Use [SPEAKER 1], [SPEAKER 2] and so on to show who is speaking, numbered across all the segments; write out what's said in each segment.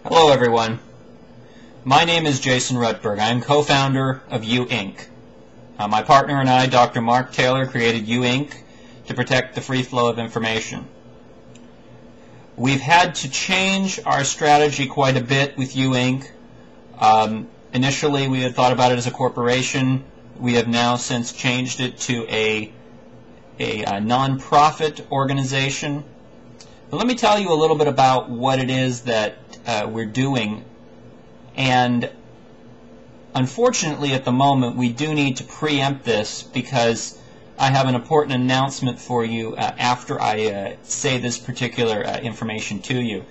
[SPEAKER 1] Hello everyone. My name is Jason Rutberg. I am co-founder of U Inc. My partner and I, Dr. Mark Taylor, created U Inc. to protect the free flow of information. We've had to change our strategy quite a bit with U Inc. Initially we had thought about it as a corporation. We have now since changed it to a non-profit organization. But let me tell you a little bit about what it is that we're doing. And unfortunately at the moment we do need to preempt this because I have an important announcement for you after I say this particular information to you.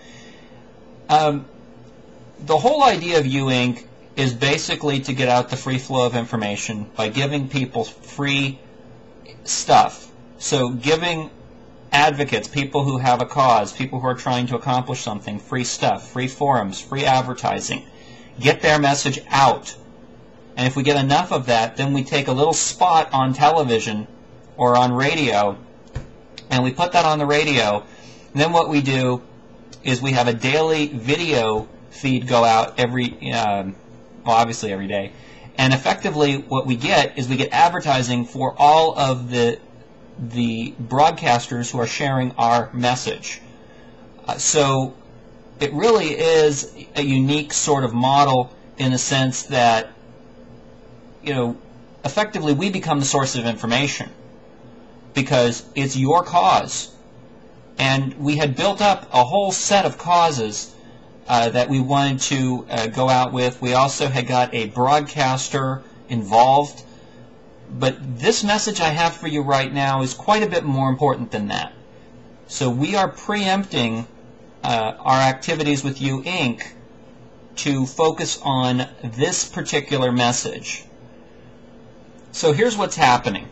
[SPEAKER 1] The whole idea of U Inc. is basically to get out the free flow of information by giving people free stuff. So giving advocates, people who have a cause, people who are trying to accomplish something, free stuff, free forums, free advertising. Get their message out. And if we get enough of that, then we take a little spot on television or on radio, and we put that on the radio. And then what we do is we have a daily video feed go out obviously every day. And effectively what we get is we get advertising for all of the broadcasters who are sharing our message. So it really is a unique sort of model in the sense that, effectively we become the source of information because it's your cause. And we had built up a whole set of causes that we wanted to go out with. We also had got a broadcaster involved. But this message I have for you right now is quite a bit more important than that. So we are preempting our activities with U Inc. to focus on this particular message. So here's what's happening.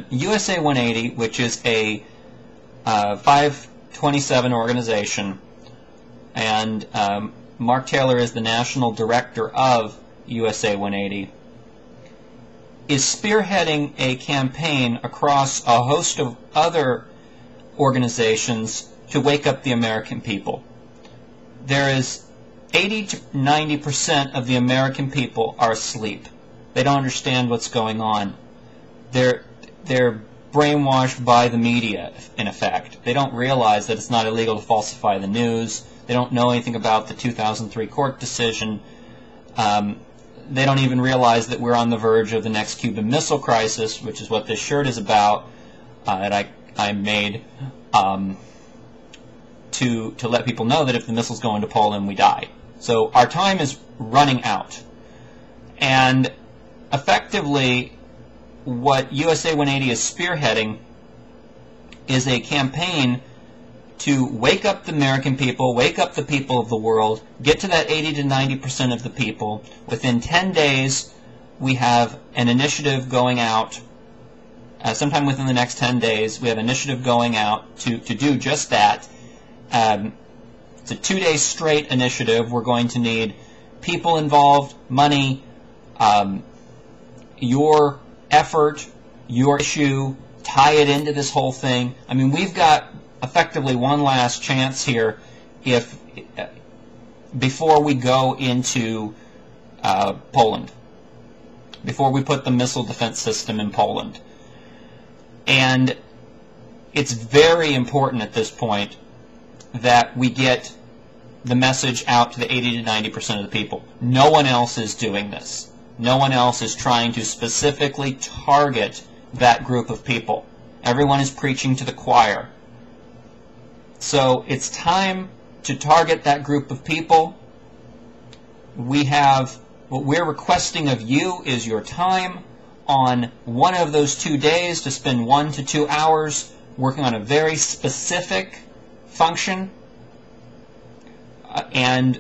[SPEAKER 1] USA 180, which is a 527 organization, and Mark Taylor is the national director of USA 180, is spearheading a campaign across a host of other organizations to wake up the American people. There is 80 to 90% of the American people are asleep. They don't understand what's going on. They're brainwashed by the media, in effect. They don't realize that it's not illegal to falsify the news. They don't know anything about the 2003 court decision. They don't even realize that we're on the verge of the next Cuban Missile Crisis, which is what this shirt is about, that I made to let people know that if the missiles go into Poland, we die. So our time is running out. And effectively, what USA 180 is spearheading is a campaign to wake up the American people, wake up the people of the world, get to that 80 to 90% of the people. Within 10 days, we have an initiative going out. Sometime within the next 10 days, we have an initiative going out to do just that. It's a 2-day straight initiative. We're going to need people involved, money, your effort, your issue, tie it into this whole thing. I mean, we've got effectively one last chance here before we go into Poland, before we put the missile defense system in Poland. And it's very important at this point that we get the message out to the 80 to 90% of the people. No one else is doing this. No one else is trying to specifically target that group of people. Everyone is preaching to the choir. So it's time to target that group of people. What we're requesting of you is your time on one of those 2 days to spend 1 to 2 hours working on a very specific function. And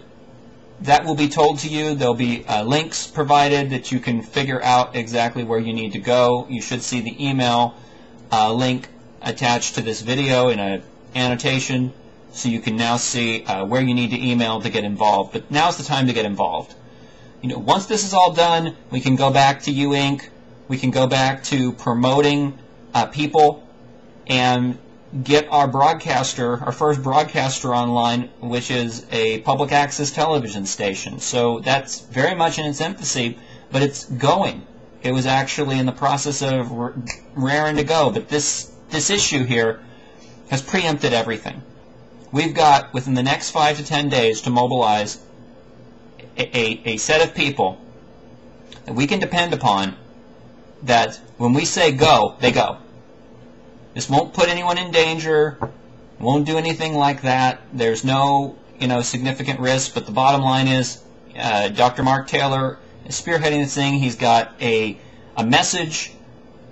[SPEAKER 1] that will be told to you. There'll be links provided that you can figure out exactly where you need to go. You should see the email link attached to this video in an annotation, so you can now see where you need to email to get involved. But now's the time to get involved. Once this is all done, we can go back to U Inc. We can go back to promoting people, and get our broadcaster, our first broadcaster online, which is a public access television station. So that's very much in its infancy, but it's going. It was actually in the process of raring to go. But this issue here has preempted everything. We've got, within the next 5 to 10 days, to mobilize a set of people that we can depend upon, that when we say go, they go. This won't put anyone in danger, won't do anything like that. There's no, significant risk, but the bottom line is Dr. Mark Taylor is spearheading this thing. He's got a message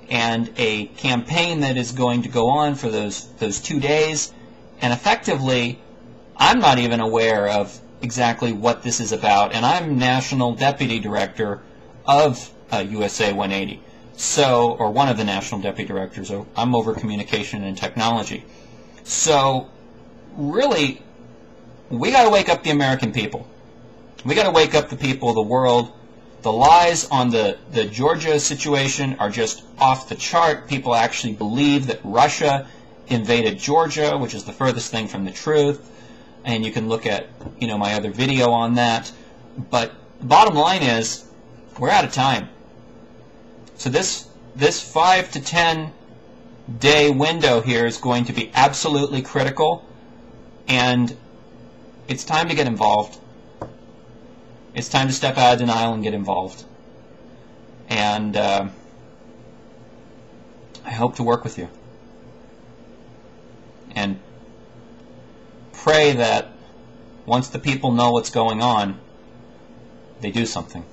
[SPEAKER 1] and a campaign that is going to go on for those 2 days, and effectively, I'm not even aware of exactly what this is about, and I'm National Deputy Director of USA 180. So, or one of the national deputy directors. I'm over communication and technology. So, really, we got to wake up the American people. We got to wake up the people of the world. The lies on the Georgia situation are just off the chart. People actually believe that Russia invaded Georgia, which is the furthest thing from the truth. And you can look at, my other video on that. But the bottom line is, we're out of time. So this 5 to 10 day window here is going to be absolutely critical, and it's time to get involved. It's time to step out of denial and get involved. And I hope to work with you. And pray that once the people know what's going on, they do something.